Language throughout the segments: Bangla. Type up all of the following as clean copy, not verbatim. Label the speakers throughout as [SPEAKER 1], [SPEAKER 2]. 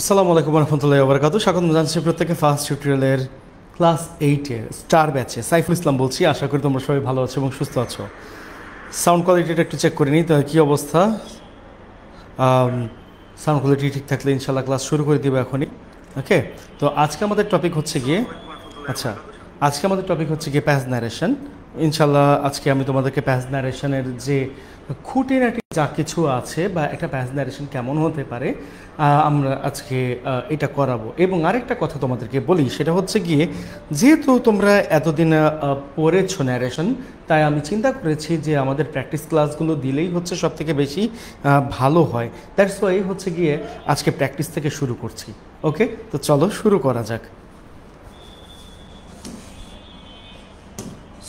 [SPEAKER 1] আসসালামু আলাইকুম রহমতুল্লাহি ওয়া বারাকাতুহু। স্বাগত জানাচ্ছি প্রত্যেকে ফার্স্ট টিউটোরিয়ালের ক্লাস 8-এর স্টার ব্যাচে। সাইফুল ইসলাম বলছি। আশা করি তোমরা সবাই ভালো আছো এবং সুস্থ আছো। সাউন্ড কোয়ালিটিটা একটু চেক করে নিই, তো কী অবস্থা। সাউন্ড কোয়ালিটি ঠিক থাকলে ইনশাল্লাহ ক্লাস শুরু করে দিব এখনই। ওকে, তো আজকে আমাদের টপিক হচ্ছে গিয়ে প্যাস ন্যারেশন। ইনশাল্লাহ আজকে আমি তোমাদেরকে প্যাস ন্যারেশনের যে খুঁটিনাটি যা কিছু আছে বা একটা প্যাস ন্যারেশন কেমন হতে পারে আমরা আজকে এটা করাবো। এবং আরেকটা কথা তোমাদেরকে বলি, সেটা হচ্ছে গিয়ে যেহেতু তোমরা এতদিন পড়েছো ন্যারেশন, তাই আমি চিন্তা করেছি যে আমাদের প্র্যাকটিস ক্লাসগুলো দিলেই হচ্ছে সব থেকে বেশি ভালো হয়। দ্যাটস ওয়াই হচ্ছে গিয়ে আজকে প্র্যাকটিস থেকে শুরু করছি। ওকে, তো চলো শুরু করা যাক।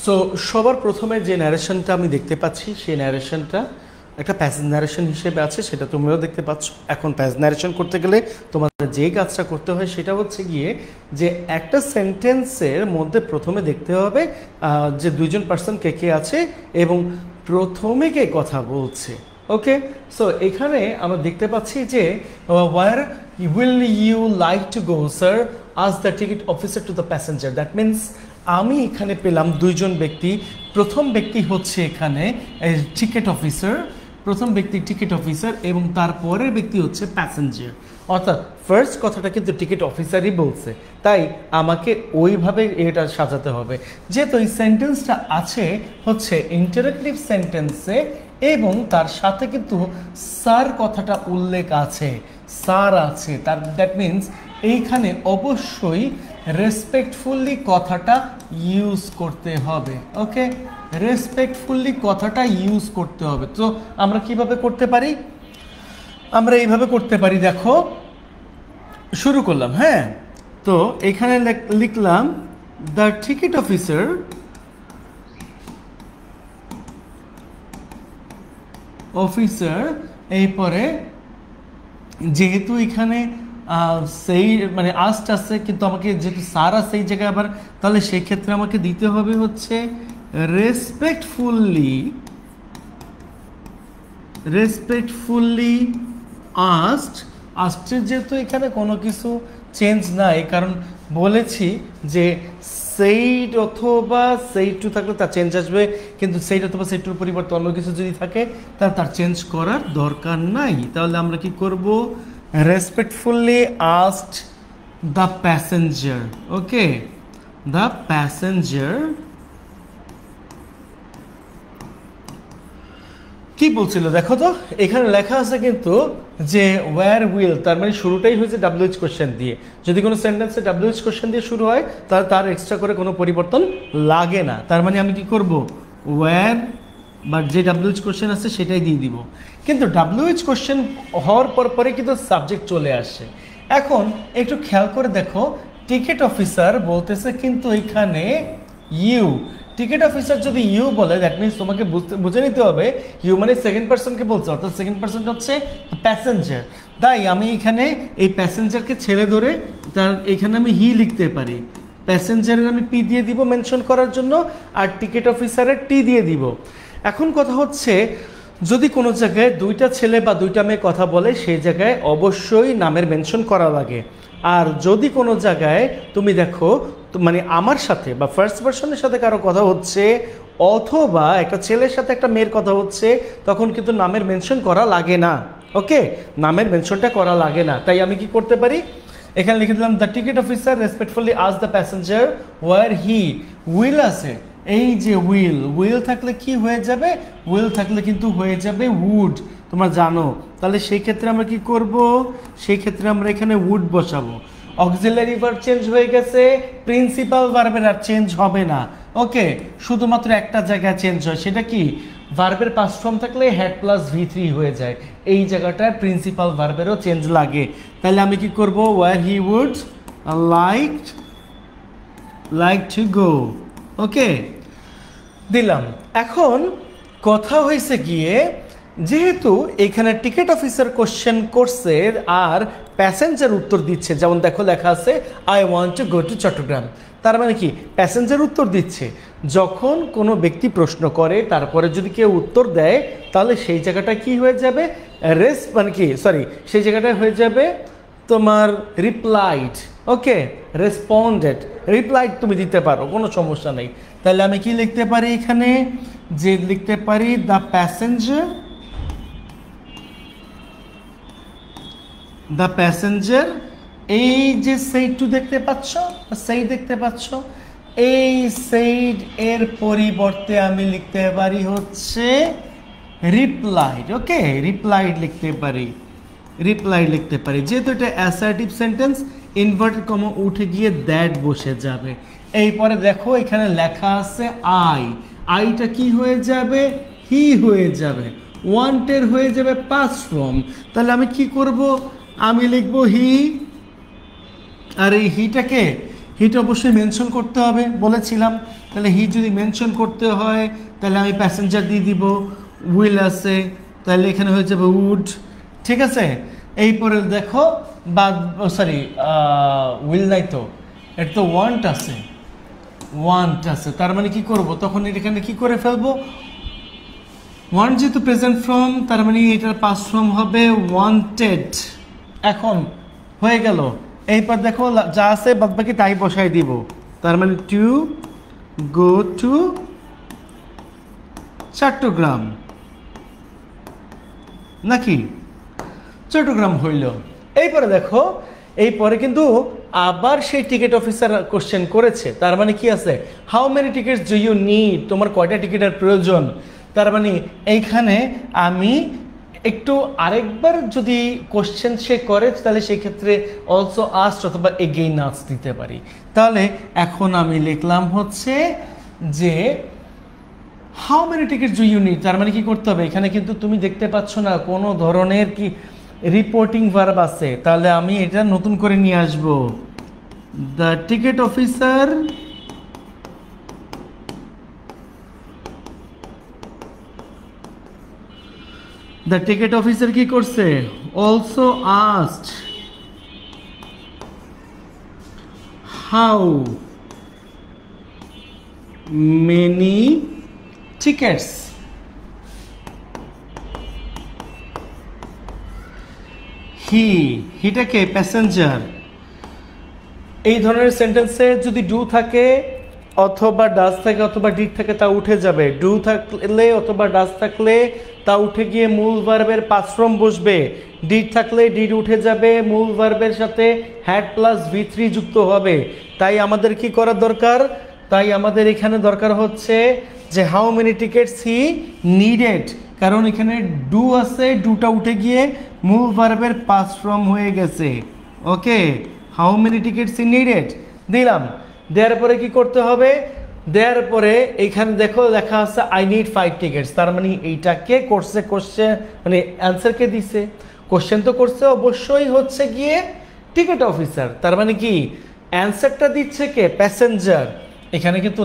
[SPEAKER 1] সো সবার প্রথমে যে ন্যারেশনটা আমি দেখতে পাচ্ছি, সেই ন্যারেশনটা একটা প্যাসেজ ন্যারেশন হিসেবে আছে, সেটা তুমিও দেখতে পাচ্ছ। এখন প্যাসেজ ন্যারেশন করতে গেলে তোমাদের যে কাজটা করতে হয় সেটা হচ্ছে গিয়ে যে একটা সেন্টেন্সের মধ্যে প্রথমে দেখতে হবে যে দুইজন পার্সন কে কে আছে এবং প্রথমে কে কথা বলছে। ওকে, সো এখানে আমরা দেখতে পাচ্ছি যে where will you like to go sir, আজ the ticket officer to the passenger. That means আমি এখানে পেলাম দুইজন ব্যক্তি। প্রথম ব্যক্তি হচ্ছে এখানে টিকিট অফিসার, প্রথম ব্যক্তি টিকিট অফিসার এবং তারপরের ব্যক্তি হচ্ছে প্যাসেঞ্জার। অর্থাৎ ফার্স্ট কথাটা কিন্তু টিকিট অফিসারই বলছে, তাই আমাকে ওইভাবে এটা সাজাতে হবে। যেহেতু এই সেন্টেন্সটা আছে হচ্ছে ইন্টারেক্টিভ সেন্টেন্সে এবং তার সাথে কিন্তু স্যার কথাটা উল্লেখ আছে, স্যার আছে, তার দ্যাট মিনস এইখানে অবশ্যই রেসপেক্টফুলি কথাটা ইউজ করতে হবে। ওকে, রেসপেক্টফুলি কথাটা ইউজ করতে হবে। তো আমরা কিভাবে করতে পারি? আমরা এইভাবে করতে পারি, দেখো শুরু করলাম। হ্যাঁ, তো এখানে লিখলাম দ্য টিকিট অফিসার এরপরে যেহেতু এখানে সেই মানে আস্ট আছে, কিন্তু আমাকে যেহেতু স্যার আছে এই জায়গায় আবার, তাহলে সেই ক্ষেত্রে আমাকে দিতে হবে হচ্ছে রেসপেক্টফুলি আস্টের যেহেতু এখানে কোনো কিছু চেঞ্জ নাই, কারণ বলেছি যে সেইট অথবা সেই টু থাকলে তার চেঞ্জ আসবে, কিন্তু সেইট অথবা সেই টুর পরিবর্তে অন্য কিছু যদি থাকে তাহলে তার চেঞ্জ করার দরকার নাই। তাহলে আমরা কি করব? Respectfully asked the passenger. Okay, the passenger কি বলছিল দেখো তো, এখানে লেখা আছে কিন্তু যে ওয়্যার উইল, তার মানে শুরুটাই হয়েছে WH কোশ্চেন দিয়ে। যদি কোনো সেন্টেন্সে WH কোশ্চেন দিয়ে শুরু হয় তাহলে তার এক্সট্রা করে কোনো পরিবর্তন লাগে না। তার মানে আমি কি করব? ওয়্যার বা যে WH কোশ্চেন আছে সেটাই দিয়ে দিব। কিন্তু WH কোশ্চেন হওয়ার পরে কিন্তু সাবজেক্ট চলে আসে। এখন একটু খেয়াল করে দেখো, টিকিট অফিসার বলতেছে কিন্তু এখানে ইউ। টিকিট অফিসার যদি ইউ বলে, দ্যাট মিনস তোমাকে বুঝে নিতে হবে ইউ মানে সেকেন্ড পার্সনকে বলছে, অর্থাৎ সেকেন্ড পার্সন হচ্ছে প্যাসেঞ্জার। তাই আমি এখানে এই প্যাসেঞ্জারকে ছেড়ে ধরে তার এখানে আমি হি লিখতে পারি। প্যাসেঞ্জারের আমি পি দিয়ে দিব মেনশন করার জন্য, আর টিকিট অফিসারের টি দিয়ে দিব। এখন কথা হচ্ছে, যদি কোনো জায়গায় দুইটা ছেলে বা দুইটা মেয়ে কথা বলে সেই জায়গায় অবশ্যই নামের মেনশন করা লাগে। আর যদি কোনো জায়গায় তুমি দেখো মানে আমার সাথে বা ফার্স্ট পার্সনের সাথে কারো কথা হচ্ছে, অথবা একটা ছেলের সাথে একটা মেয়ের কথা হচ্ছে, তখন কিন্তু নামের মেনশন করা লাগে না। ওকে, নামের মেনশনটা করা লাগে না। তাই আমি কি করতে পারি? এখানে লিখে দিলাম the ticket officer respectfully asked the passenger where he will আছে। এই যে উইল থাকলে কি হয়ে যাবে? উইল থাকলে কিন্তু হয়ে যাবে উড, তোমরা জানো। তাহলে সেই ক্ষেত্রে আমরা কি করব? সেই ক্ষেত্রে আমরা এখানে উড বসাবো। অক্সিলারি ভার্ব চেঞ্জ হয়ে গেছে, প্রিন্সিপাল ভার্বের আর চেঞ্জ হবে না। ওকে, শুধুমাত্র একটা জায়গায় চেঞ্জ হয়, সেটা কি? ভার্বের পাস্ট ফর্ম থাকলে হ্যাড প্লাস V3 হয়ে যায়, এই জায়গাটায় প্রিন্সিপাল ভার্বেরও চেঞ্জ লাগে। তাহলে আমি কি করব? Where he would like to go. Okay, দিলাম। এখন কথা হয়েছে গিয়ে, যেহেতু এখানে টিকিট অফিসার কোশ্চেন করছে আর প্যাসেঞ্জার উত্তর দিচ্ছে, যেমন দেখো লেখা আছে I want to go to Chittagong. তার মানে কি? প্যাসেঞ্জার উত্তর দিচ্ছে। যখন কোনো ব্যক্তি প্রশ্ন করে তারপরে যদি কেউ উত্তর দেয়, তাহলে সেই জায়গাটা কি হয়ে যাবে? সেই জায়গাটা হয়ে যাবে তোমার রিপ্লাইড, ওকে, রেসপন্ডেড, রিপ্লাইড তুমি দিতে পারো, কোনো সমস্যা নেই। তাহলে আমি কি লিখতে পারি এখানে, যে লিখতে পারি দ্য প্যাসেঞ্জার, এই যে সেইড টু দেখতে পাচ্ছ, সেইড দেখতে পাচ্ছ, এই সেইড এর পরিবর্তে আমি লিখতে পারি হচ্ছে রিপ্লাইড, ওকে, রিপ্লাইড লিখতে পারি, যেহেতু এটা অ্যাসার্টিভ সেন্টেন্স, ইনভার্টেড কমা উঠে গিয়ে দ্যাট বসে যাবে। এরপরে দেখো এখানে লেখা আছে আইটা কি হয়ে যাবে, হি হয়ে যাবে, ওয়ান্টেড হয়ে যাবে পাস্ট ফর্ম। তাহলে আমি কি করব, আমি লিখব হি, আর এই হিটা অবশ্যই মেনশন করতে হবে বলেছিলাম। তাহলে হি যদি মেনশন করতে হয় তাহলে আমি প্যাসেঞ্জার দিয়ে দিব, উইল আছে, তাহলে এখানে হয়ে যাবে উড, ঠিক আছে। এরপরে দেখো বা সরি উইল নাই তো, এটা তো ওয়ান্ট আছে, তার মানে কি করব, তখন এখানে কি করে ফেলবো, ওয়ান্ট যেহেতু প্রেজেন্ট ফর্ম, তার মানে এটার পাস্ট ফর্ম হবে ওয়ান্টেড। এখন হয়ে গেল। এইবার দেখো যা আছে বাদ বাকি তাই বসাই দিব, তার মানে টু গো টু চট্টগ্রাম, নাকি চট্টগ্রাম হইল। এইপরে দেখো, এইপরে কিন্তু আবার সেই টিকিট অফিসার কোশ্চেন করেছে, তার মানে কি আছে, how many tickets do you need, তোমার কয়টা টিকিটের প্রয়োজন। তার মানে এইখানে আমি একটু আরেকবার যদি কোশ্চেন সে করে তাহলে সেক্ষেত্রে অলসো আস্ট অথবা এগেইন আস্ট দিতে পারি। তাহলে এখন আমি লিখলাম হচ্ছে যে how many tickets do you need, তার মানে কি করতে হবে, এখানে কিন্তু তুমি দেখতে পাচ্ছ না কোনো ধরনের কি রিপোর্টিং ভার্ব আছে, তাহলে আমি এটা নতুন করে নিয়ে আসব, দ্য টিকিট অফিসার কি করছে, also asked how many tickets হিটাকে প্যাসেঞ্জার। এই ধরনের সেন্টেন্সে যদি ডু থাকে অথবা ডাজ থাকে অথবা ডিড থাকে তা উঠে যাবে, ডু থাকলে অথবা ডাজ থাকলে তা উঠে গিয়ে মূল ভার্বের পাস্ট ফর্ম বসবে, ডিড থাকলে ডিড উঠে যাবে, মূল ভার্বের সাথে হ্যাড প্লাস V3 যুক্ত হবে। তাই আমাদের কি করার দরকার, তাই আমাদের এখানে দরকার হচ্ছে যে how many tickets he needed, কারণ এখানে ডু আছে, ডুটা উঠে গিয়ে মূল ভার্বের পাস্ট ফর্ম হয়ে গেছে, okay, how many tickets he needed দিলাম। দেওয়ার পরে কি করতে হবে, দেওয়ার পরে এইখানে দেখো লেখা আছে আই নিড 5 টিকেটস, তার মানে এইটাকে করছে কোশ্চেন, মানে অ্যান্সারকে দিছে, কোশ্চেন তো করছে অবশ্যই হচ্ছে গিয়ে টিকিট অফিসার, তার মানে কি অ্যান্সারটা দিচ্ছে কে, প্যাসেঞ্জার। এখানে কিন্তু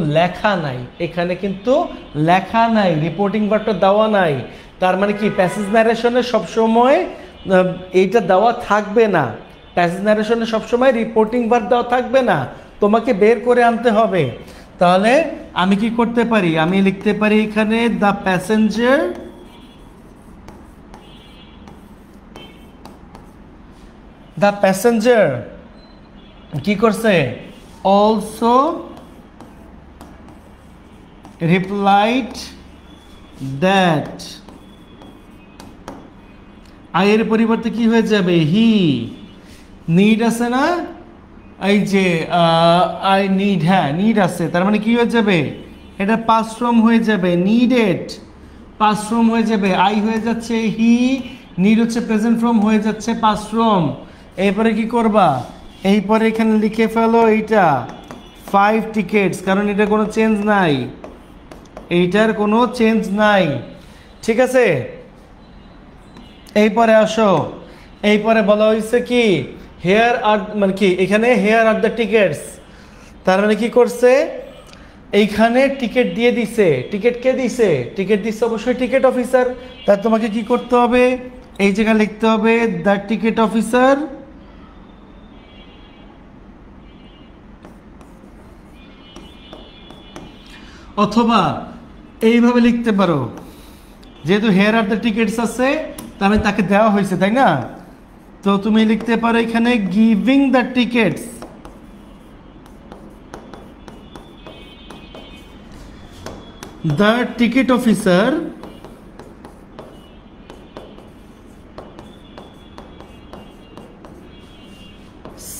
[SPEAKER 1] লেখা নাই, রিপোর্টিং ভার্বটা দেওয়া নাই, তার মানে কি প্যাসেজ ন্যারেশনে সবসময় এইটা দেওয়া থাকবে না, প্যাসেজ ন্যারেশনে সবসময় রিপোর্টিং ভার্ব দেওয়া থাকবে না, তোমাকে বের করে আনতে হবে। তাহলে আমি কি করতে পারি, আমি লিখতে পারি এখানে দ্য প্যাসেঞ্জার কি করছে, অলসো রিপ্লাইড দ্যাট, আয়ের পরিবর্তে কি হয়ে যাবে, হি, নিড আছে না, এই যে আই নিড, হ্যাঁ নিড আছে, তার মানে কি হয়ে যাবে, এটা পাস্ট ফর্ম হয়ে যাবে, নিডেড পাস্ট ফর্ম হয়ে যাবে, আই হয়ে যাচ্ছে হি, নিড হচ্ছে প্রেজেন্ট ফর্ম হয়ে যাচ্ছে পাস্ট ফর্ম। এরপরে কি করবা, এইপরে এখানে লিখে ফেলো এইটা 5 টিকেটস, কারণ এটা কোনো চেঞ্জ নাই, এইটার কোনো চেঞ্জ নাই, ঠিক আছে। এইপরে আসো, এইপরে বলা হয়েছে কি হেয়ার আর, মানে কি এখানে হেয়ার আর দ্য টিকেটস, তার মানে কি করছে, এইখানে টিকিট দিয়ে দিছে, টিকিট কে দিছে, টিকিট দিছে অবশ্যই টিকিট অফিসার, তার তোমাকে কি করতে হবে, এই জায়গায় লিখতে হবে দ্য টিকিট অফিসার অথবা এইভাবে লিখতে পারো, যেহেতু হেয়ার আর দ্য টিকেটস আছে তার মানে তাকে দেওয়া হয়েছে, তাই না, তো তুমি লিখতে পারো এখানে giving the tickets, the ticket officer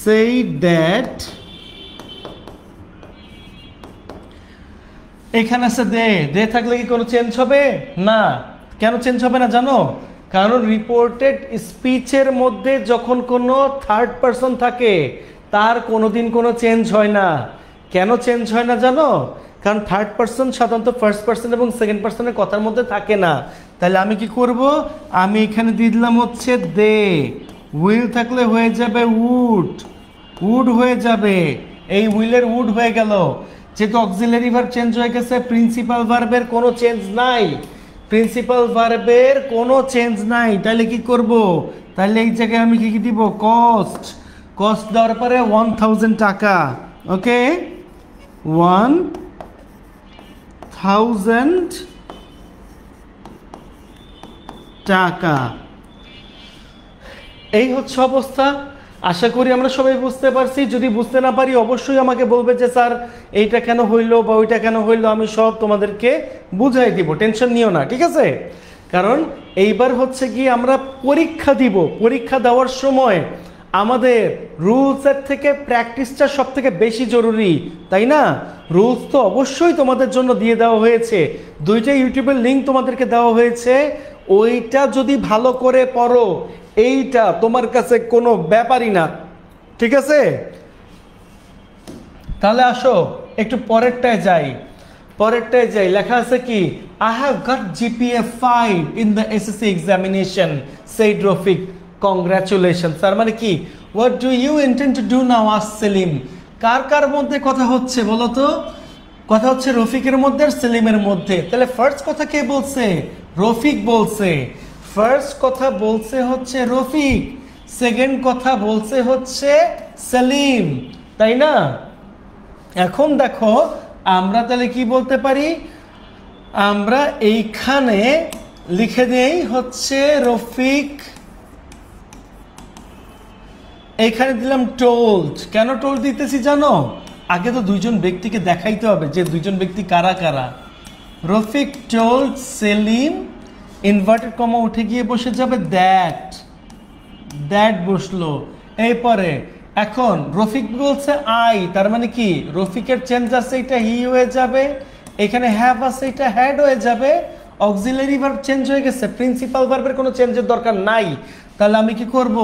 [SPEAKER 1] said that এখানে আছে দে থাকলে কি কোনো চেঞ্জ হবে না? কেন চেঞ্জ হবে না জানো? কারণ রিপোর্টেড স্পিচের মধ্যে যখন কোনো থার্ড পারসন থাকে তার কোনোদিন কোনো চেঞ্জ হয় না। কেন চেঞ্জ হয় না জানো? কারণ থার্ড পারসন সাধারণত ফার্স্ট পারসন এবং সেকেন্ড পারসনের কথার মধ্যে থাকে না। তাহলে আমি কি করব, আমি এখানে দিয়ে দিলাম হচ্ছে দে, উইল থাকলে হয়ে যাবে উড হয়ে যাবে, এই উইলের উড হয়ে গেল। যেহেতু অক্সিলারি ভার্ব চেঞ্জ হয়ে গেছে, প্রিন্সিপাল ভার্বের কোনো চেঞ্জ নাই, প্রিন্সিপাল ভার্বের কোনো চেঞ্জ নাই। তাহলে কি করব, তাহলে এই জায়গায় আমি কি দিব, কস্ট দেওয়ার পরে 1000 টাকা। ওকে, 1000 টাকা। এই হচ্ছে অবস্থা। আশা করি আমরা সবাই বুঝতে পারছি। যদি বুঝতে না পারি অবশ্যই আমাকে বলবে যে স্যার এইটা কেন হইলো বা ওইটা কেন হইলো, আমি সব তোমাদেরকে বুঝাই দিব, টেনশন নিও না, ঠিক আছে? কারণ এইবার হচ্ছে কি আমরা পরীক্ষা দিব, পরীক্ষা দেওয়ার সময় আমাদের রুলসের থেকে প্র্যাকটিসটা সব থেকে বেশি জরুরি, তাই না? রুলস তো অবশ্যই তোমাদের জন্য দিয়ে দেওয়া হয়েছে, দুইটা ইউটিউবের লিঙ্ক তোমাদেরকে দেওয়া হয়েছে, ওইটা যদি ভালো করে পড়ো এইটা তোমার কাছে কোনো ব্যাপারই না, ঠিক আছে? তাহলে আসো একটু পরেরটায় যাই, লেখা আছে কি, I have got GPA 5 in the SSC examination, said Rafiq. Congratulations. তার মানে কি, what do you intend to do now, asked Selim. কার মধ্যে কথা হচ্ছে বলো তো? কথা হচ্ছে রফিকের মধ্যে আর সেলিমের মধ্যে। তাহলে ফার্স্ট কথা কে বলছে? রফিক বলছে। ফার্স্ট কথা বলছে হচ্ছে রফিক, সেকেন্ড কথা বলছে হচ্ছে সেলিম, তাই না? এখন দেখো আমরা তাহলে কি বলতে পারি, আমরা এইখানে লিখে দেই হচ্ছে রফিক, এইখানে দিলাম টোল্ড। কেন টোল্ড দিতেছি জানো? আগে তো দুইজন ব্যক্তিকে দেখাইতে হবে যে দুইজন ব্যক্তি কারা কারা। Rafiq told Selim, inverted comma উঠে গিয়ে বসে যাবে দ্যাট বসলো। এরপরে এখন রফিক বলছে আই, তার মানে কি রফিকের চেঞ্জ আছে, এটা হি হয়ে যাবে, এখানে হ্যাভ আছে, এটা হ্যাড হয়ে যাবে। অক্সিলারি ভার্ব চেঞ্জ হয়ে গেছে, প্রিন্সিপাল ভার্বের কোনো চেঞ্জের দরকার নাই। তাহলে আমি কি করব,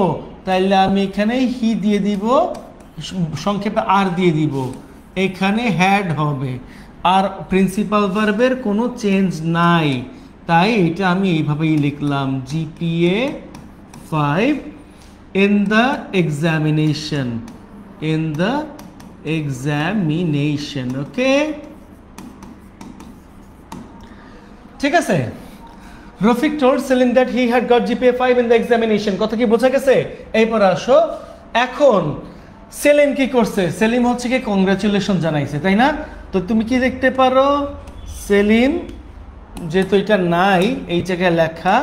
[SPEAKER 1] তাহলে আমি এখানে হি দিয়ে দিব, সংক্ষেপে আর দিয়ে দিব, এখানে হ্যাড হবে, আর প্রিন্সিপাল ভার্বের কোনো চেঞ্জ নাই। তাই এটা আমি এইভাবেই লিখলাম, GPA 5 in the examination, ওকে? ঠিক আছে। Rafiq told Selim that he had got GPA 5 in the examination. কথা কি বোঝা গেছে? এরপর আসো, এখন সেলিম কি করছে? সেলিম হচ্ছে কি কংগ্রাচুলেশন জানাইছে, তাই না? তো তুমি কি দেখতে পারো, সেলিম যেহেতু এটা নাই এই জায়গায় লেখা,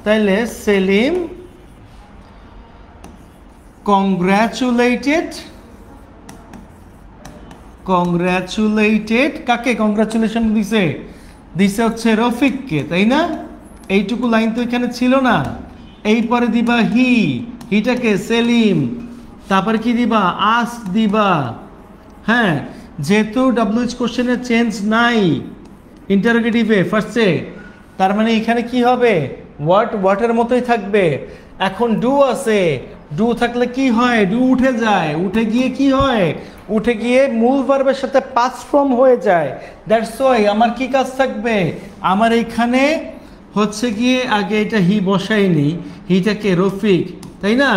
[SPEAKER 1] তাইলে সেলিম কংগ্রাচুলেটেড কাকে কংগ্রাচুলেশন দিছে হচ্ছে রফিককে, তাই না? এইটুকু লাইন তো এখানে ছিল না। এই পরে দিবা হিটাকে সেলিম, তারপরে কি দিবা, আস্ক দিবা। হ্যাঁ, যেহেতু WH কোশ্চেনের চেঞ্জ নাই ইন্টারোগেটিভে ফার্স্টে, তার মানে এখানে কি হবে, হোয়াটের মতোই থাকবে। এখন ডু আছে, ডু থাকলে কি হয়, ডু উঠে যায়, উঠে গিয়ে কি হয়, উঠে গিয়ে মূল ভার্বের সাথে পাস্ট ফর্ম হয়ে যায়। দ্যাটস ওয়াই আমার কি কাজ থাকবে, আমার এইখানে হচ্ছে গিয়ে আগে এটা হি বসাইনি, হিটাকে রফিক, তাই না?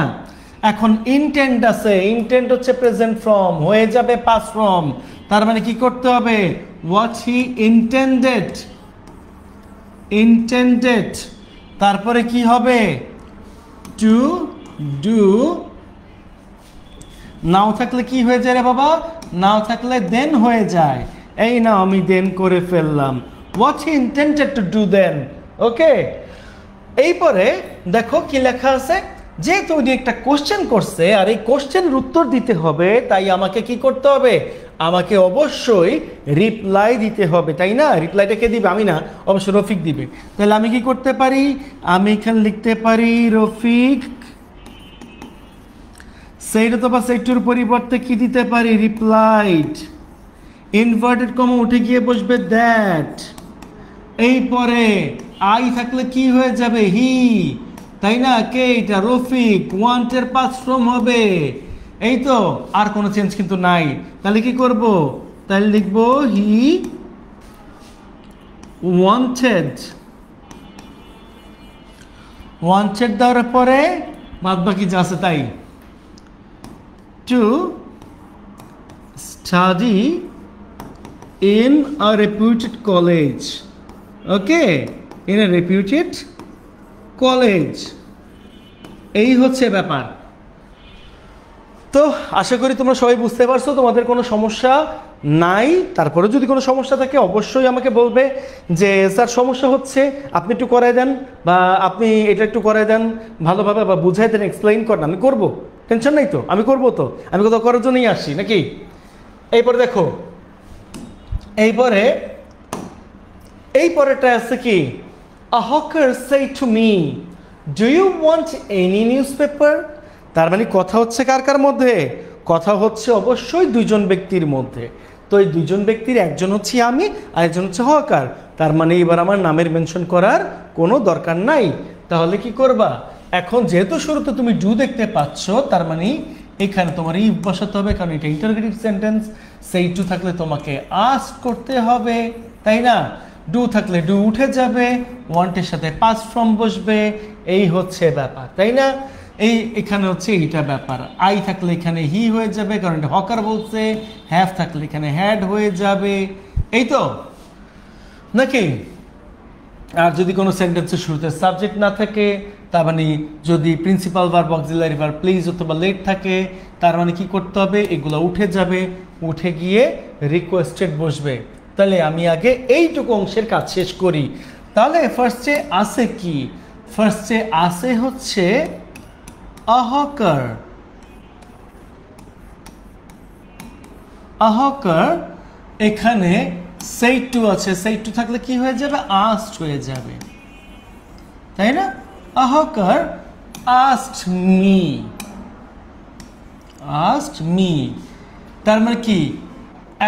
[SPEAKER 1] এখন ইনটেন্ড আছে, ইনটেন্ড হচ্ছে প্রেজেন্ট ফর্ম, হয়ে যাবে পাস্ট ফর্ম। তার মানে কি করতে হবে, হোয়াট হি ইন্টেন্ডেড, তারপরে কি হবে, টু ডু। নাও থাকলে কি হয়ে যায় রে বাবা, নাও থাকলে দেন হয়ে যায়। এই নাও আমি দেন করে ফেললাম, what he intended to do then, okay? এই পরে দেখো কি লেখা আছে, যেহেতু উনি একটা কোশ্চেন করছে আর এই কোশ্চেনের উত্তর দিতে হবে, তাই আমাকে কি করতে হবে, আমাকে অবশ্যই রিপ্লাই দিতে হবে, তাই না? রিপ্লাইটা কে দিবে? আমি না, অবশ্যই রফিক দিবে। তাহলে আমি কি করতে পারি, আমি এখানে লিখতে পারি রফিক সেইট অথবা সেইটুর পরিবর্তে কি দিতে পারি, রিপ্লাইড, ইনভার্টেড কমা উঠে গিয়ে বসবে দ্যাট, এই পরে আই থাকলে কি হয়ে যাবে, হি, তাই না? কে এটা, রফিক, ওয়ান্টের পাস ফ্রম হবে, এই তো, আর কোনো চেঞ্জ কিন্তু নাই। তাহলে কি করব, তাহলে লিখবো হি ওয়ান্টেড, ওয়ান্টেড দেওয়ার পরে বাদ বাকি যা আছে তাই, to study in a reputed college, okay, in a reputed college, এই হচ্ছে ব্যাপার। তো আশা করি তোমরা সবাই বুঝতে পারছো, তোমাদের কোনো সমস্যা নাই। তারপরে যদি কোনো সমস্যা থাকে অবশ্যই আমাকে বলবে যে স্যার সমস্যা হচ্ছে, আপনি একটু করাই দেন, বা আপনি এটা একটু করাই দেন ভালোভাবে, বা বুঝাই দেন, এক্সপ্লেইন করেন, আমি করব, টেনশন নাই তো, আমি করব, তো আমি কোথাও করার জন্যই আসি নাকি। এইপরে দেখো, এই পরেটা আছে কি, a hawker say to me do you want any newspaper, তার মানে কথা হচ্ছে কার কার মধ্যে, কথা হচ্ছে অবশ্যই দুইজন ব্যক্তির মধ্যে। তো এই দুইজন ব্যক্তির একজন হচ্ছে আমি আর একজন হচ্ছে হকার, তার মানে এবার আমার নামের মেনশন করার কোনো দরকার নাই। তাহলে কি করবা, এখন যেহেতু শুরুতে তুমি ডু দেখতে পাচ্ছ, তার মানে এখানে তোমার ইফ বসাতে হবে, কারণ এটা ইন্টারোগেটিভ সেন্টেন্স। সেই টু থাকলে তোমাকে আস্ক করতে হবে, তাই না? ডু থাকলে ডু উঠে যাবে, ওয়ান্টের সাথে পাস ফ্রম বসবে, এই হচ্ছে ব্যাপার, তাই না? এখানে হচ্ছে এইটা ব্যাপার। আই থাকলে এখানে হি হয়ে যাবে, কারণ এটা হকার বলছে। হ্যাভ থাকলে এখানে হ্যাড হয়ে যাবে, এই তো নাকি। আর যদি কোনো সেন্টেন্সের শুরুতে সাবজেক্ট না থাকে, তার মানে যদি principal verb, auxiliary verb please অথবা লেট থাকে, তার মানে কি করতে হবে, এগুলো উঠে যাবে, উঠে গিয়ে রিকোয়েস্টেড বসবে। তাহলে আমি আগে এইটুকু অংশের কাজ শেষ করি। তাহলে ফার্স্টে আছে কি, ফার্স্টে আছে হচ্ছে a hawker, a hawker, এখানে say to আছে, say to থাকলে কি হয়ে যাবে, asked হয়ে যাবে, তাই না? a hawker asked me, তার মানে কি,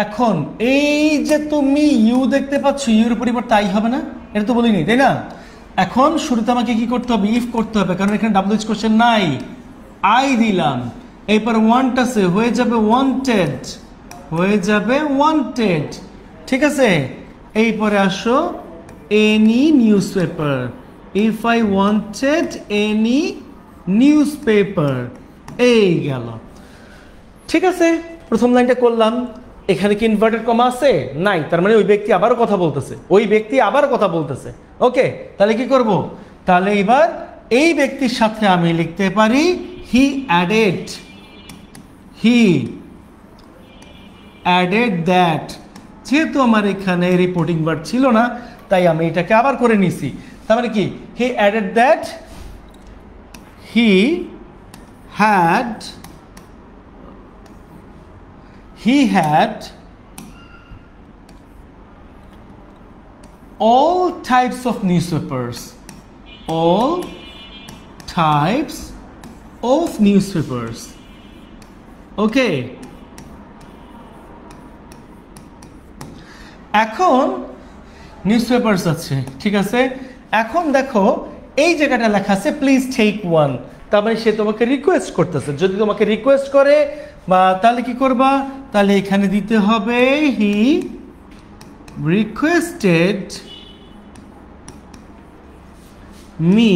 [SPEAKER 1] এখন এই যে তুমি ইউ দেখতে পাচ্ছ, ইউর পরিবর্তে আই হবে না, এটা তো বলিনি, তাই না? এখন শুরুতে আমাকে কি করতে হবে, ইফ করতে হবে, কারণ এখানে ডাব্লিউএইচ কোশ্চেন নাই, আই দিলাম, এরপর ওয়ান্ট আছে, হয়ে যাবে ওয়ান্টেড, হয়ে যাবে ওয়ান্টেড, ঠিক আছে? এই পরে আসো any news paper, if I wanted any news paper, এই গেল, ঠিক আছে? প্রথম লাইনটা করলাম, এখানে কি ইনভার্টেড কমা আছে? নাই, তার মানে ওই ব্যক্তি আবারও কথা বলতেছে, ওকে। তাহলে কি করব, তাহলে এবার এই ব্যক্তির সাথে আমি লিখতে পারি হি অ্যাডেড দ্যাট। যেহেতু আমার এখানে রিপোর্টিং ভার্ব ছিল না, তাই আমি এটাকে আবার করে নিছি। তার মানে কি, he added that he had all types of newspapers, okay। এখন নিউজপেপারস আছে, ঠিক আছে? এখন দেখো এই জায়গাটা লেখা আছে প্লিজ টেক ওয়ান, তার মানে সে তোমাকে রিকোয়েস্ট করতেছে। যদি তোমাকে রিকোয়েস্ট করে বা তাহলে কি করবা, তাহলে এখানে দিতে হবে he requested me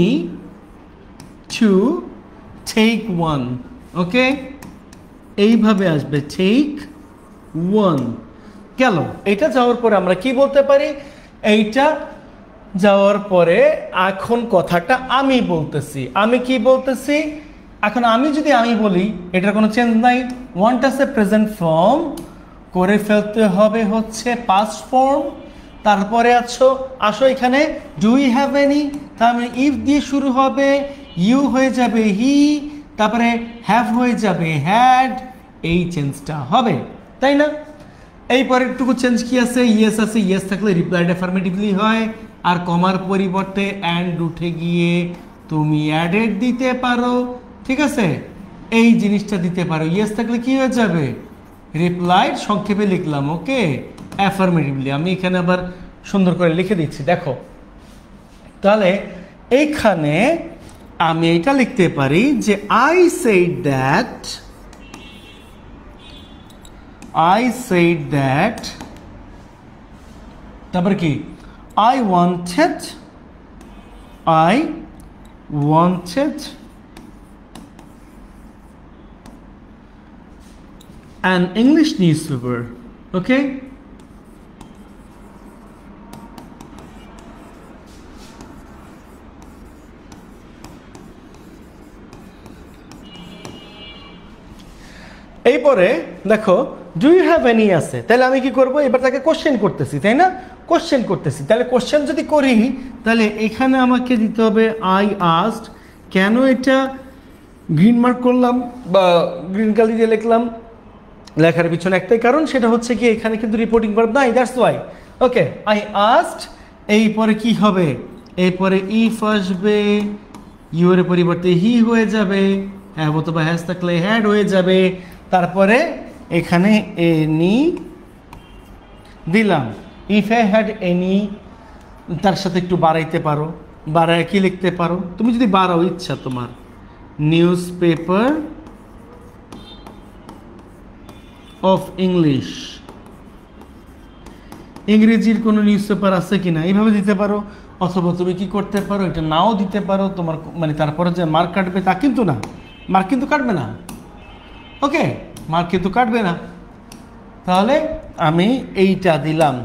[SPEAKER 1] to take one, okay, এইভাবে আসবে টেক ওয়ান। গেল। এটা যাওয়ার পরে আমরা কি বলতে পারি, এইটা যাওয়ার পরে এখন কথাটা আমি বলতেছি, আমি কি বলতেছি, এখন আমি যদি আমি বলি এটার কোনো চেঞ্জ নাই, ওয়ান্ট আছে প্রেজেন্ট ফর্ম, করে ফেলতে হবে হচ্ছে পাস্ট ফর্ম, তারপরে আসো এখানে ডু ইউ হ্যাভ এনি, তার মানে ইফ দিয়ে শুরু হবে, ইউ হয়ে যাবে হি, তারপরে হ্যাভ হয়ে যাবে হ্যাড, এই চেঞ্জটা হবে, তাই না? এই পরেরটুকু চেঞ্জ কি আছে? ইয়েস আছে, ইয়েস থাকলে রিপ্লাইড অ্যাফার্মেটিভলি হয়, আর কমার পরিবর্তে অ্যান্ড উঠে গিয়ে তুমি অ্যাডেড দিতে পারো, ঠিক আছে? এই জিনিসটা দিতে পারো। ইয়েস থাকলে কি হয়ে যাবে? রিপ্লাইড, সংক্ষেপে লিখলাম, ওকে, অ্যাফার্মেটিভলি। আমি এখানে আবার সুন্দর করে লিখে দিচ্ছি, দেখো। তাহলে এইখানে আমি এটা লিখতে পারি যে I said that তারপর কি I wanted an English newspaper, okay? এই পরে দেখো ডু ইউ হ্যাভ এনি আছে, তাহলে আমি কি করব? এবার তাকে কোশ্চেন করতেছি, তাই না? কোশ্চেন করতেছি, তাহলে কোশ্চেন যদি করি তাহলে এখানে আমাকে দিতে হবে আই আস্কড। কেন এটা গ্রিন মার্ক করলাম বা গ্রিন কালি দিয়ে লিখলাম? লেখার পিছনে একটাই কারণ, সেটা হচ্ছে কি এখানে কিন্তু রিপোর্টিং ভার্ব নাই, that's why. Okay, I asked, এই পরে কি হবে? এরপরে ইফ আসবে, ইউ এর পরিবর্তে হি হয়ে যাবে, হ্যাভ অথবা হ্যাজ থাকলে হ্যাড হয়ে যাবে, তারপরে এখানে এনি দিলাম। ইফ আই হ্যাড এনি, তার সাথে একটু বাড়াইতে পারো, বাড়ায় কি লিখতে পারো তুমি যদি বাড়াও ইচ্ছা তোমার, নিউজ পেপার অফ ইংলিশ, ইংরেজির কোনো নিউজ পেপার আছে কিনা, এইভাবে দিতে পারো। অথবা তুমি কি করতে পারো, এটা নাও দিতে পারো, তোমার মানে তারপরে যে মার্ক কাটবে তা কিন্তু না, মার্ক কিন্তু কাটবে না, ওকে, মার্ক কিন্তু কাটবে না। তাহলে আমি এইটা দিলাম,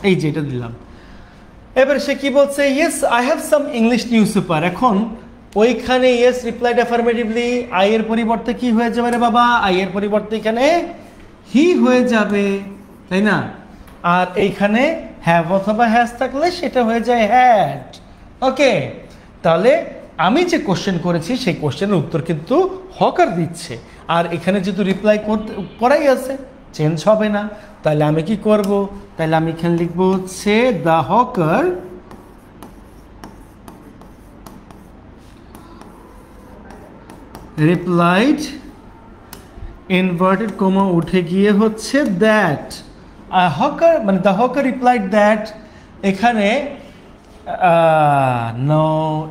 [SPEAKER 1] এই যেটা দিলাম। এবার সে কি বলছে? Yes I have some English news paper. এখন ওইখানে ইয়েস রিপ্লাইড অ্যাফার্মেটিভলি, আই এর পরিবর্তে কি হয়ে যাবে রে বাবা? আই এর পরিবর্তে এখানে হি হয়ে যাবে, তাই না? আর এইখানে হ্যাভ অথবা হ্যাজ থাকলে সেটা হয়ে যায় হ্যাড, ওকে। তাহলে আমি যে কোশ্চেন করেছি সেই কোশ্চেনের উত্তর কিন্তু হকার দিচ্ছে, আর এখানে যেহেতু রিপ্লাই করতে করাই আছে, চেঞ্জ হবে না। তাহলে আমি কি করব? তাহলে আমি এখানে লিখবো হচ্ছে the hawker replied, inverted comma উঠে গিয়ে হচ্ছে দ্যাট, হকার মানে দ্য হকার রিপ্লাইড দ্যাট। এখানে নো,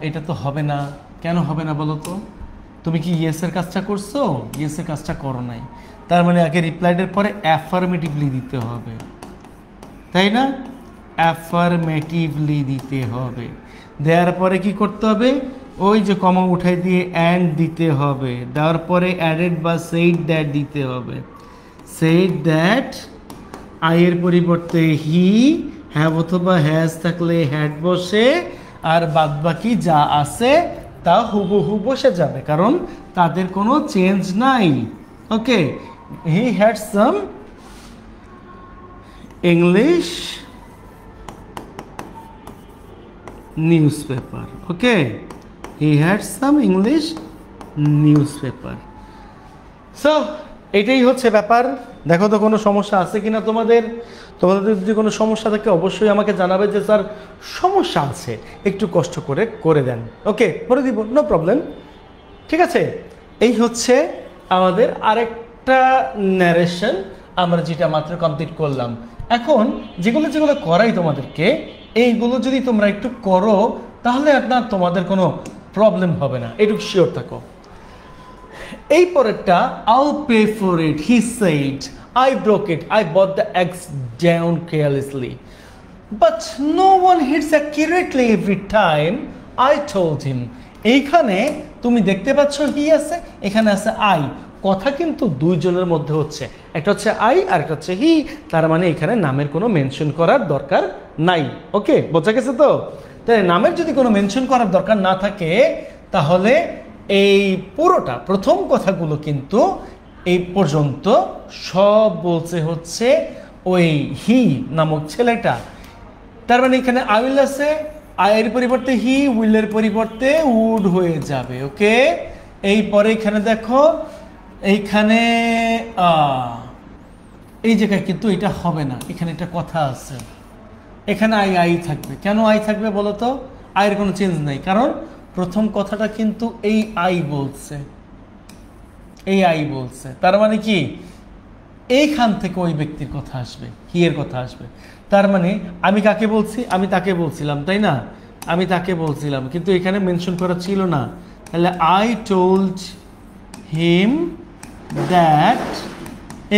[SPEAKER 1] এটা তো হবে না। কেন হবে না বলো তো? তুমি কি ইয়েসের কাজটা করছো? ইয়েসের কাজটা করো নাই, তার মানে আগে রিপ্লাইডের পরে অ্যাফার্মেটিভলি দিতে হবে, তাই না? অ্যাফার্মেটিভলি দিতে হবে। দেওয়ার পরে কি করতে হবে? ওই যে কমা উঠাই দিয়ে অ্যান্ড দিতে হবে, দেওয়ার পরে অ্যাডেড বা সেইড দ্যাট দিতে হবে। সেইড দ্যাট, আইয়ের পরিবর্তে হি, হ্যাভ অথবা হ্যাজ থাকলে হ্যাড বসে, আর বাদবাকি যা আছে তা হুবহু বসে যাবে, কারণ তাদের কোনো চেঞ্জ নাই, okay. He had some English newspaper, okay, he had some English newspaper. So এটাই হচ্ছে ব্যাপার। দেখো তো কোনো সমস্যা আছে কিনা তোমাদের। তোমাদের যদি কোনো সমস্যা থাকে অবশ্যই আমাকে জানাবে যে স্যার সমস্যা আছে, একটু কষ্ট করে করে দেন, ওকে, করে দিব, নো প্রবলেম, ঠিক আছে। এই হচ্ছে আমাদের আরেকটা ন্যারেশন, আমরা যেটা মাত্র কমপ্লিট করলাম। এখন যেগুলো যেগুলো করাই তোমাদেরকে, এইগুলো যদি তোমরা একটু করো তাহলে আপনার তোমাদের কোনো প্রবলেম হবে না, এটুকু শিওর থাকো। এই পরেরটা, I'll pay for it, he said, I broke it, I bought the eggs down carelessly, but no one hits accurately every time I told him. এইখানে তুমি দেখতে পাচ্ছ হি আছে, এখানে আছে আই, কথা কিন্তু দুইজনের মধ্যে হচ্ছে, একটা হচ্ছে আই আর একটা হচ্ছে হি, তার মানে এখানে নামের কোনো মেনশন করার দরকার নাই, ওকে, বোঝা গেছে তো? তাই নামের যদি কোনো মেনশন করার দরকার না থাকে তাহলে এই পুরোটা প্রথম কথাগুলো কিন্তু এই পর্যন্ত সব বলছে হচ্ছে ওই হি নামক ছেলেটা। তার মানে এখানে আই উইল আছে, আয়ের পরিবর্তে হি, উইলের পরিবর্তে উড হয়ে যাবে। ওকে, এই পরে এখানে দেখো, এইখানে এই জায়গায় কিন্তু এটা হবে না, এখানে একটা কথা আছে, এখানে আই থাকবে। কেন আই থাকবে বলো তো? আয়ের কোনো চেঞ্জ নাই, কারণ প্রথম কথাটা কিন্তু এই আই বলছে, এই আই বলছে, তার মানে কি এইখান থেকে ওই ব্যক্তির কথা আসবে, হি এর কথা আসবে। তার মানে আমি কাকে বলছি? আমি তাকে বলছিলাম, তাই না? আমি তাকে বলছিলাম, কিন্তু এখানে মেনশন করা ছিল না। তাহলে আই টোল্ড হিম দ্যাট,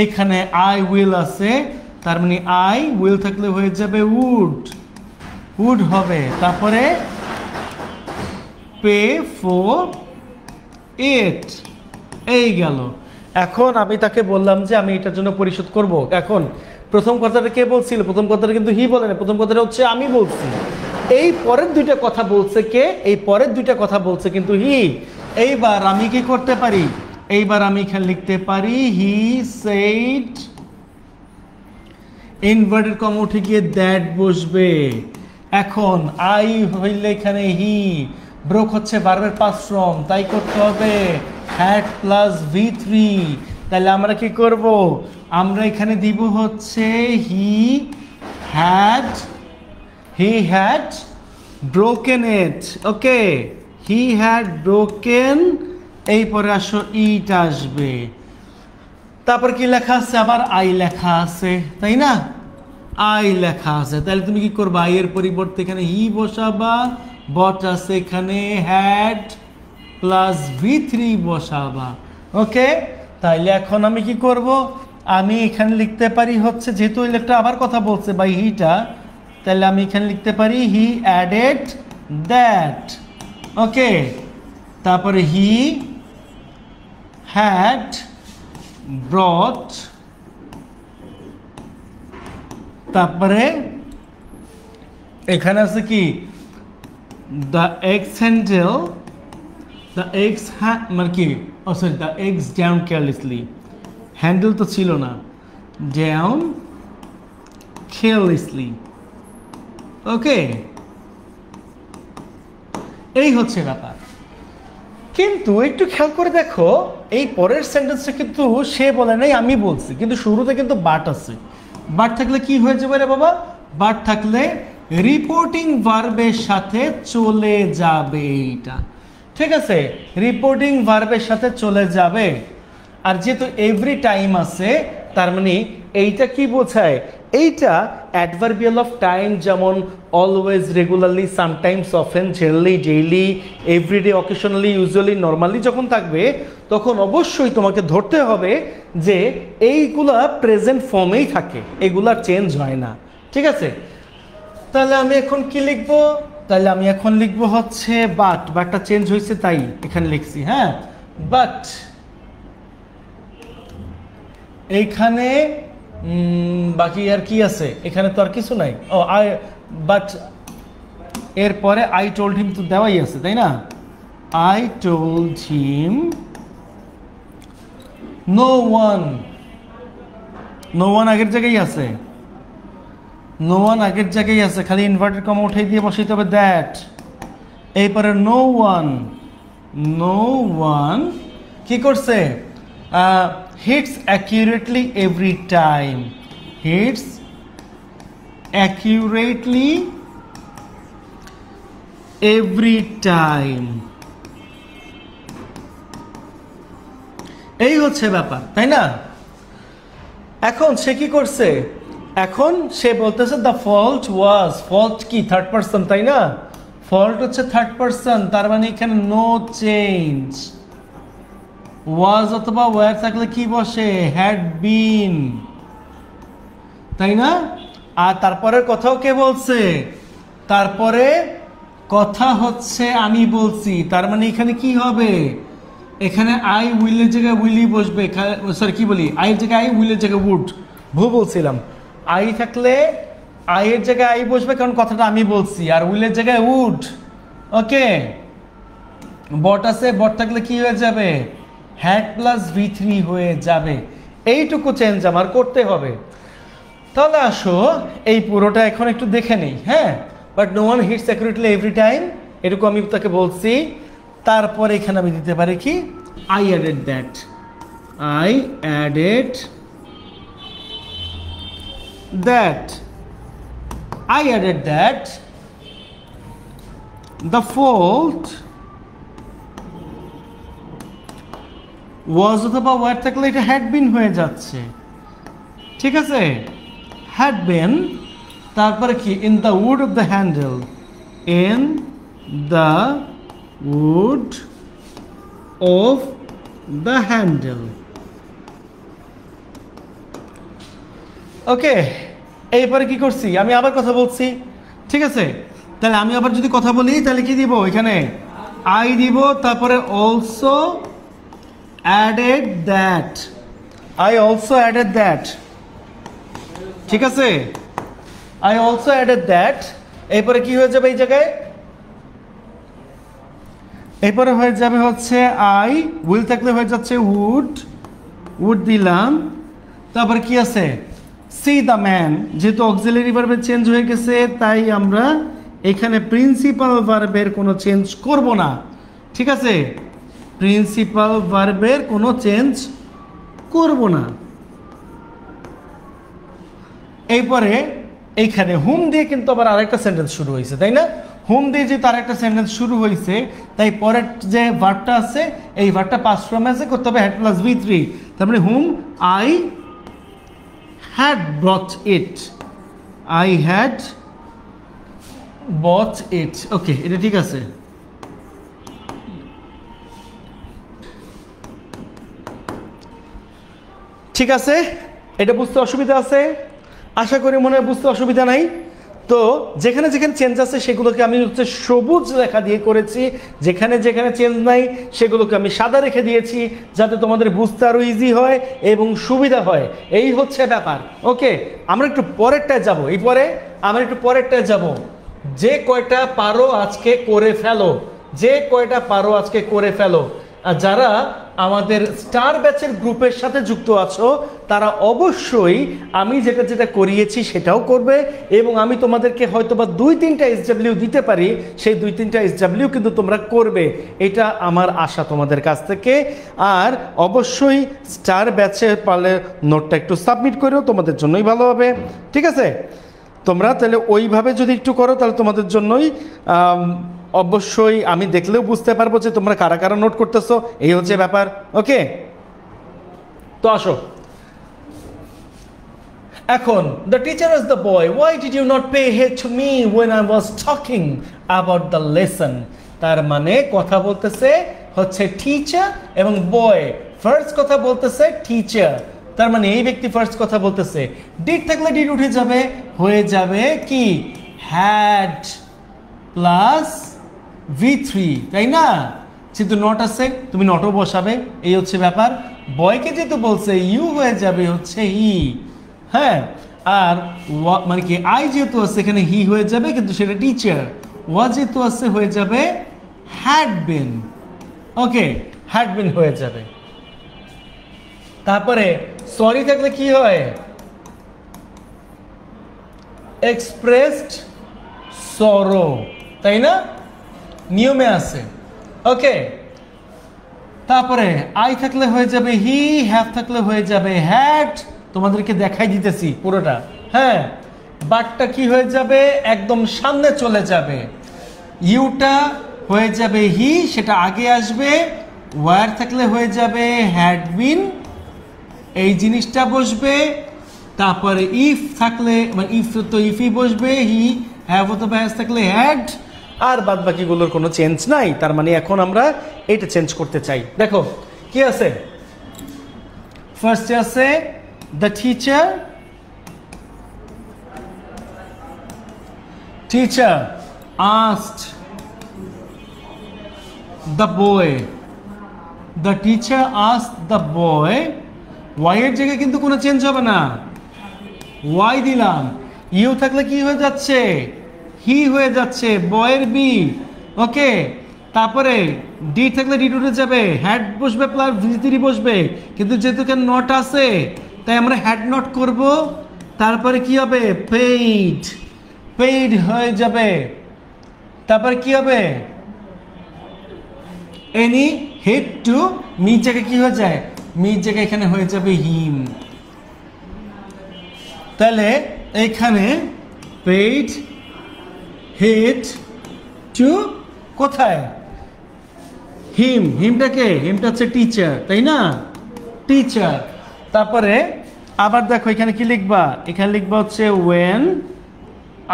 [SPEAKER 1] এখানে আই উইল আছে, তার মানে আই উইল থাকলে হয়ে যাবে উড, উড হবে। তারপরে পে ফর ইট, এই গেল। এখন আমি তাকে বললাম যে আমি এটার জন্য পরিশোধ করব। এখন প্রথম কথাটা কে বলছিল? প্রথম কথাটা কিন্তু হি বলে না, প্রথম কথাটা হচ্ছে আমি বলছি। এই পরের দুইটা কথা বলছে কে? এই পরের দুইটা কথা বলছে কিন্তু হি। এইবার আমি কি করতে পারি? এইবার আমি এখানে লিখতে পারি হি সেড, ইনভার্টেড কমা উঠে গিয়ে দ্যাট বসবে। এখন আই হইলে এখানে হি, ব্রোক হচ্ছে ভার্বের পাস্ট ফর্ম, তাই করতে হবে হ্যাড প্লাস V3। তাহলে আমরা কি করব? আমরা এখানে দিব হচ্ছে he had broken it. Okay, he had broken, এই পরে আসো ইট আসবে। তারপর কি লেখা আছে? আবার আই লেখা আছে, তাই না? আই লেখা আছে, তাহলে তুমি কি করবা? আই এর পরিবর্তে এখানে হি বসাবা, বট আছে এখানে হ্যাড প্লাস V3 বসাবা। ওকে, তাইলে এখন আমি কি করব? আমি এখানে লিখতে পারি হচ্ছে, যেহেতু একটা আবার কথা বলছে বাই হিটা, তাহলে আমি এখানে লিখতে পারি হি অ্যাডেড দ্যাট। ওকে, তারপরে হি হ্যাড ব্রট, তারপরে এখানে আছে কি the axe handle, the axe মানে কি, oh sorry, the axe down carelessly, handle তো ছিল না, ডাউন কেয়ারলেসলি। ওকে, এই হচ্ছে ব্যাপার। কিন্তু একটু খেয়াল করে দেখো, এই পরের সেন্টেন্সটা কিন্তু সে বলে নাই, আমি বলছি, কিন্তু শুরুতে কিন্তু বাট আছে। বাট থাকলে কি হয়ে যাবে রে বাবা? বাট থাকলে রিপোর্টিং ভার্বের সাথে চলে যাবে, এইটা ঠিক আছে, রিপোর্টিং ভার্বের সাথে চলে যাবে। আর যেহেতু এভরি টাইম আছে, তার মানে এইটা কি বোঝায়? এইটা অ্যাডভার্বিয়াল অফ টাইম, যেমন always, regularly, sometimes, often, generally, daily, everyday, occasionally, usually, normally যখন থাকবে, তখন অবশ্যই তোমাকে ধরতে হবে যে এইগুলা প্রেজেন্ট ফর্মেই থাকে, এগুলা চেঞ্জ হয় না। ঠিক আছে, তাহলে আমি এখন কি লিখবো? তাহলে আমি এখন লিখবো হচ্ছে বাট, বাটটা চেঞ্জ হয়েছে তাই এখানে লিখছি। হ্যাঁ, বাট এইখানে বাকি আর কি আছে? এখানে তো আর কিছু নাই। ও আই, বাট এরপরে আই টোল্ড হিম তো দেওয়াই আছে, তাই না? I told him no one, no one আগের জায়গায় আছে, নো ওয়ান আগের জায়গায় আছে, খালি ইনভার্টেড কমা উঠাই দিয়ে বসাইতে হবে দ্যাট। এরপরে নো ওয়ান, নো ওয়ান কি করছে? hits accurately every time, hits accurately every time। এই হচ্ছে ব্যাপার, তাই না? এখন সে কি করছে? এখন সে বলতেছে দ্য ফল্ট ওয়াজ, ফল্ট কি? থার্ড পারসন, তাই না? ফল্ট হচ্ছে থার্ড পারসন, তার মানে এখানে নো চেঞ্জ। ওয়াজ অথবা ওয়্যার থাকলে কি বসে? হ্যাড বিন, তাই না? আর তারপরের কথাও কে বলছে? তারপরে কথা হচ্ছে আমি বলছি, তার মানে এখানে কি হবে? এখানে আই উইলের জায়গায় উইলি বসবে, সরি কি বলি, আইয়ের জায়গায় আই, উইলের জায়গায় উড, বলছিলাম। আই থাকলে আইয়ের জায়গায় আই বসবে, কারণ কথাটা আমি বলছি, আর উইলের জায়গায় উড। ওকে, বট আছে, বট থাকলে কি হয়ে যাবে? হ্যাড প্লাস V3 হয়ে যাবে। এইটুকু চেঞ্জ আমার করতে হবে। তাহলে আসো এই পুরোটা এখন একটু দেখে নেই। হ্যাঁ, but no one hits accurately every time, এটুকু আমি তাকে বলছি। তারপরে এখানে আমি দিতে পারি কি, I added that, I added that the fault was অথবা were থাকলে এটা had been হয়ে যাচ্ছে, ঠিক আছে, had been, তারপরে কি, in the wood of the handle, in the wood of the handle। ওকে, এইবারে কি করছি, আমি আবার কথা বলছি, ঠিক আছে। তাহলে আমি আবার যদি কথা বলি তাহলে কি দিব, এখানে আই দিব, তারপরে also added that, I also added that, ঠিক আছে, আই অলসো অ্যাডেড দ্যাট। এরপরে কি হয়ে যাবে এই জায়গায়, এরপরে হয়ে যাবে হচ্ছে আই, উইল থাকলে হয়ে যাচ্ছে উড দিলাম, তারপর কি আছে, সি দ্য ম্যান, যেহেতু অক্সিলারি ভার্বের চেঞ্জ হয়ে গেছে তাই আমরা এখানে প্রিন্সিপাল ভার্বের কোনো চেঞ্জ করব না, ঠিক আছে, প্রিন্সিপাল ভার্বের কোনো চেঞ্জ করব না। এরপরে এইখানে হুম দিয়ে কিন্তু আবার আরেকটা সেন্টেন্স শুরু হয়েছে, তাই না, হুম দিয়ে যে তার একটা সেন্টেন্স শুরু হয়েছে, তাই পরের যে ভার্বটা আছে এই ভার্বটা পাস্ট ফর্মে করতে হবে হ্যাড প্লাস V3, তার মানে hmm I had brought it, I had bought it। Okay, এটা ঠিক আছে। ঠিক আছে, এটা বুঝতে অসুবিধা আছে, আশা করি মনে হয় বুঝতে অসুবিধা নাই। তো যেখানে যেখানে চেঞ্জ আছে সেগুলোকে আমি হচ্ছে সবুজ রেখা দিয়ে করেছি, যেখানে যেখানে চেঞ্জ নাই সেগুলোকে আমি সাদা রেখে দিয়েছি, যাতে তোমাদের বুঝতে আরও ইজি হয় এবং সুবিধা হয়, এই হচ্ছে ব্যাপার। ওকে, আমরা একটু পরেরটায় যাব, এই পরে আমরা একটু পরেরটায় যাব, যে কয়টা পারো আজকে করে ফেলো, যে কয়টা পারো আজকে করে ফেলো। আর যারা আমাদের স্টার ব্যাচের গ্রুপের সাথে যুক্ত আছো তারা অবশ্যই আমি যেটা যেটা করিয়েছি সেটাও করবে, এবং আমি তোমাদেরকে হয়তোবা 2-3টা SW দিতে পারি, সেই 2-3টা SW কিন্তু তোমরা করবে, এটা আমার আশা তোমাদের কাছ থেকে। আর অবশ্যই স্টার ব্যাচে পারলে নোটটা একটু সাবমিট করেও তোমাদের জন্যই ভালো হবে, ঠিক আছে। তোমরা তাহলে ওইভাবে যদি একটু করো তাহলে তোমাদের জন্যই অবশ্যই আমি দেখলেও বুঝতে পারবো যে তোমরা কারা কারা নোট করতেছো, এই হচ্ছে ব্যাপার। ওকে, তো আসো এখন, the teacher asked the boy, why did you not pay heed to me when I was talking about the lesson? তার মানে কথা বলতেছে হচ্ছে টিচার এবং বয়, ফার্স্ট কথা বলতেছে টিচার, তার মানে এই ব্যক্তি ফার্স্ট কথা বলতেছে। ডিড থাকলে ডিড উঠে যাবে, হয়ে যাবে কি হ্যাড প্লাস V3, তাই না, যেহেতু নট আছে তুমি নটও বসাবে, এই হচ্ছে ব্যাপার। বয়কে যেহেতু বলছে ইউ হয়ে যাবে হচ্ছে হি, হ্যাঁ, আর মানে কি আই যেহেতু আছে এখানে হি হয়ে যাবে, কিন্তু সেটা টিচার। ওয়া যেহেতু আছে হয়ে যাবে had been, okay, had been হয়ে যাবে। তারপরে সরি থাকলে কি হয়, এক্সপ্রেসড সরো, তাই না, নিয়মে আছে। ওকে, তারপরে আই থাকলে হয়ে যাবে হি, হ্যাভ থাকলে হয়ে যাবে হ্যাড, তোমাদেরকে দেখাই দিতেছি পুরোটা, হ্যাঁ। বাটটা কি হয়ে যাবে, একদম সামনে চলে যাবে, ইউটা হয়ে যাবে হি, সেটা আগে আসবে, ওয়ার থাকলে হয়ে যাবে হ্যাড বিন, এই জিনিসটা বসবে, তারপরে ইফ থাকলে মানে ইফ তো ইফই বসবে, হি হ্যাভ অথবা হ্যাজ থাকলে হ্যাড, আর বাদ বাকিগুলোর কোনো চেঞ্জ নাই। তার মানে এখন আমরা এটা চেঞ্জ করতে চাই। দেখো কি আছে, ফার্স্টে আছে the teacher, teacher asked the boy, the teacher asked the boy, why এর জায়গায় কিন্তু কোনো চেঞ্জ হবে না, ওয়াই দিলাম, ইউ থাকলে কি হয়ে যাচ্ছে, হি হয়ে যাচ্ছে, বয়ের বি, ওকে। তারপরে ডি থাকলে ডি উঠে যাবে, হ্যাড বসবে প্লাস V3 বসবে, কিন্তু যেহেতু এখানে নট আছে তাই আমরা হ্যাড নট করব। তারপরে কি হবে, পেইড, পেইড হয়ে যাবে, তারপর কি হবে, এনি হেড টু, মির জায়গায় কি হয়ে যায়, মির জায়গায় এখানে হয়ে যাবে হিম। তাহলে এখানে পেইড হেড টু কোথায়, হিম, হিমটাকে, হিমটা হচ্ছে টিচার, তাই না, টিচার। তারপরে আবার দেখো এখানে কি লিখবা, এখানে লিখবা হচ্ছে ওয়েন,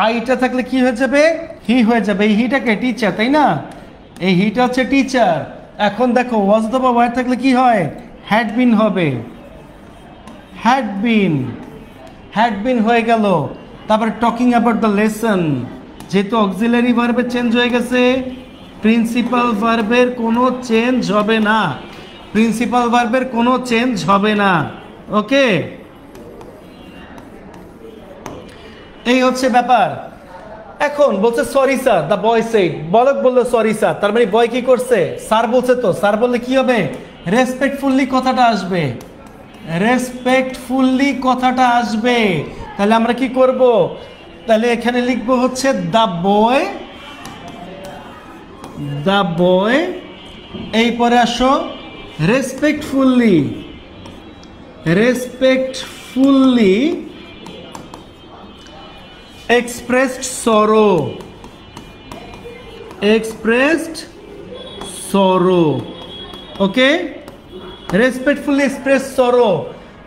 [SPEAKER 1] আইটা থাকলে কি হয়ে যাবে, হি হয়ে যাবে, এই হিটাকে টিচার, তাই না, এই হিটা হচ্ছে টিচার। এখন দেখো ওয়াজ অথবা ওয়ার থাকলে কি হয়, হ্যাড বিন হবে, হ্যাড বিন, হ্যাড বিন হয়ে গেল। তারপরে টকিং অ্যাবাউট দ্য লেসন, যেহেতু অক্সিলারি ভার্বের চেঞ্জ হয়ে গেছে, প্রিন্সিপাল ভার্বের কোনো চেঞ্জ হবে না, প্রিন্সিপাল ভার্বের কোনো চেঞ্জ হবে না। ওকে, এই হচ্ছে ব্যাপার। এখন বলছে sorry sir, the boy said, বালক বললো সরি স্যার, তার মানে বয় কি করছে, স্যার বলছে, তো স্যার বললে কি হবে, রেসপেক্টফুলি কথাটা আসবে, রেসপেক্টফুলি কথাটা আসবে। তাহলে আমরা কি করব, তাহলে এখানে লিখবো হচ্ছে দ্য বয়, দ্য বয়, এই পরে আসো respectfully, respectfully expressed sorrow, expressed sorrow, ওকে, রেসপেক্টফুলি এক্সপ্রেস সরো।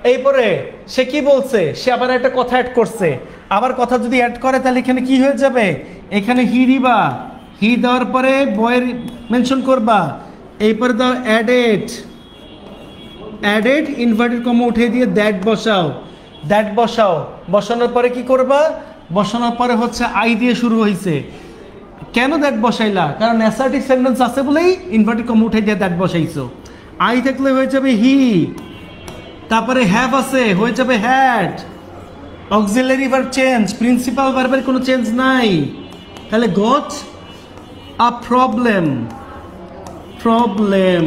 [SPEAKER 1] এই পরে সে কি বলছে, সে আবার একটা কথা অ্যাড করছে, আবার কথা যদি অ্যাড করে তাহলে এখানে কি হয়ে যাবে, এখানে হি দিবা, হি দেওয়ার পরে বয়ের মেনশন করবা, এই পরে দাও অ্যাডেড, অ্যাডেড ইনভার্টেড কমা উঠিয়ে দিয়ে দ্যাট বসাও, দ্যাট বসাও, বসানোর পরে কি করবা, বসানোর পরে হচ্ছে আই দিয়ে শুরু হয়েছে, কেন দ্যাট বসাইলা, কারণ অ্যাসার্টিভ সেন্টেন্স আছে বলেই ইনভার্টেড কমা উঠে দিয়ে দ্যাট বসাইছো। আই থাকলে হয়ে যাবে হি, তারপরে হ্যাভ আছে হয়ে যাবে had, auxiliary verb change, principal ভার্বের কোনো চেঞ্জ নাই, তাহলে গট আ প্রবলেম, প্রবলেম।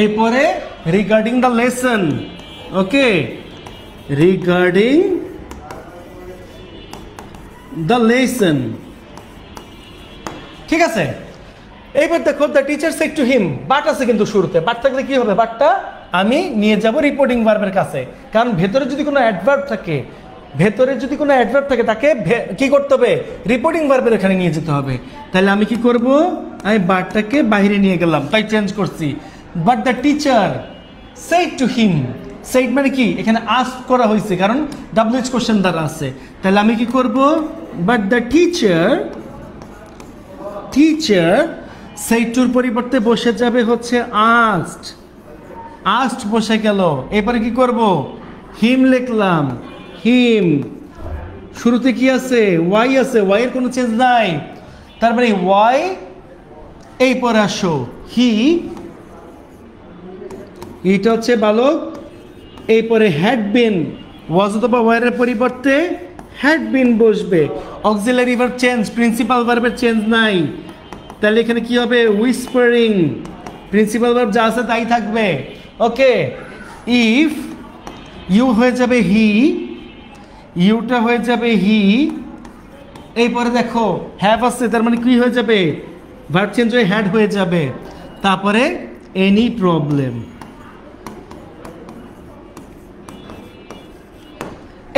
[SPEAKER 1] এরপরে regarding the lesson, okay, regarding the lesson, ঠিক আছে। এইবার দেখো the teacher said to him, but আছে কিন্তু শুরুতে, বাট থাকলে কি হবে, বাটটা আমি নিয়ে যাব রিপোর্টিং ভার্বের কাছে, কারণ ভেতরে যদি কোনো অ্যাডভার্ব থাকে, ভেতরে যদি কোনো অ্যাডভার্ব থাকে তাকে কি করতে হবে, রিপোর্টিং ভার্বের এখানে নিয়ে যেতে হবে। তাহলে আমি কি করব, আমি বাটটাকে বাইরে নিয়ে গেলাম, তাই চেঞ্জ করছি, but the teacher said to him, said মানে কি, এখানে আস্ক করা হয়েছে কারণ ডাব্লিউএইচ কোশ্চেন দ্বারা আছে। তাহলে আমি কি করব, but the teacher, teacher said টুর পরিবর্তে বসে যাবে হচ্ছে আস্কড, আস্কড বসে গেল। এরপরে কি করব, হিম লিখলাম, হিম, শুরুতে কি আছে, ওয়াই আছে, ওয়াই এর কোনো চেঞ্জ নাই, তারপরে ওয়াই, এই পরে আসো হি, এটা হচ্ছে বালক, এই পরে হ্যাড বিন, ওয়াজ অথবা ওয়ারের পরিবর্তে হ্যাড বিন বসবে, অক্সিলারি ভার্ব চেঞ্জ, প্রিন্সিপাল ভার্বের চেঞ্জ নাই, তাহলে এখানে কি হবে, হুইসপারিং, প্রিন্সিপাল ভার্ব যা আছে তাই থাকবে। ওকে, ইফ ইউ হয়ে যাবে হি, ইউটা হয়ে যাবে হি, এই পরে দেখো হ্যাভ আছে, তার মানে কি হয়ে যাবে, ভার্ব চেঞ্জ হয়ে হ্যাড হয়ে যাবে, তারপরে এনি প্রবলেম।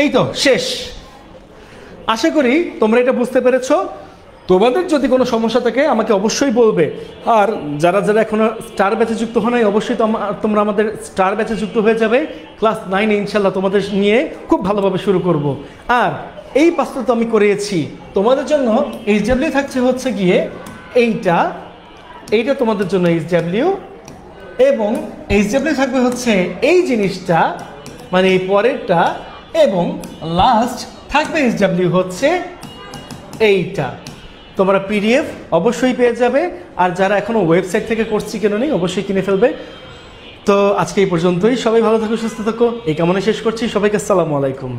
[SPEAKER 1] এই তো শেষ। আশা করি তোমরা এটা বুঝতে পেরেছো। তোমাদের যদি কোনো সমস্যা থাকে আমাকে অবশ্যই বলবে, আর যারা যারা এখনো স্টার ব্যাচে যুক্ত হয় নাই অবশ্যই তোমরা আমাদের স্টার ব্যাচে যুক্ত হয়ে যাবে। ক্লাস 9 ইনশাল্লাহ তোমাদের নিয়ে খুব ভালোভাবে শুরু করব। আর এই পাঁচটা তো আমি করিয়েছি তোমাদের জন্য। এইচডব্লিউ থাকছে হচ্ছে গিয়ে এইটা তোমাদের জন্য এইচডব্লিউ, এবং এইচডব্লিউ থাকবে হচ্ছে এই জিনিসটা মানে এই পরেরটা, এবং লাস্ট থাকবে এইচডব্লিউ হচ্ছে এইটা। তোমরা পিডিএফ অবশ্যই পেয়ে যাবে, আর যারা এখনো ওয়েবসাইট থেকে কোর্সটি কেন নেই অবশ্যই কিনে ফেলবে। তো আজকে এই পর্যন্তই, সবাই ভালো থাকো, সুস্থ থাকো, এই কামনা শেষ করছি। সবাইকে আসসালামু আলাইকুম।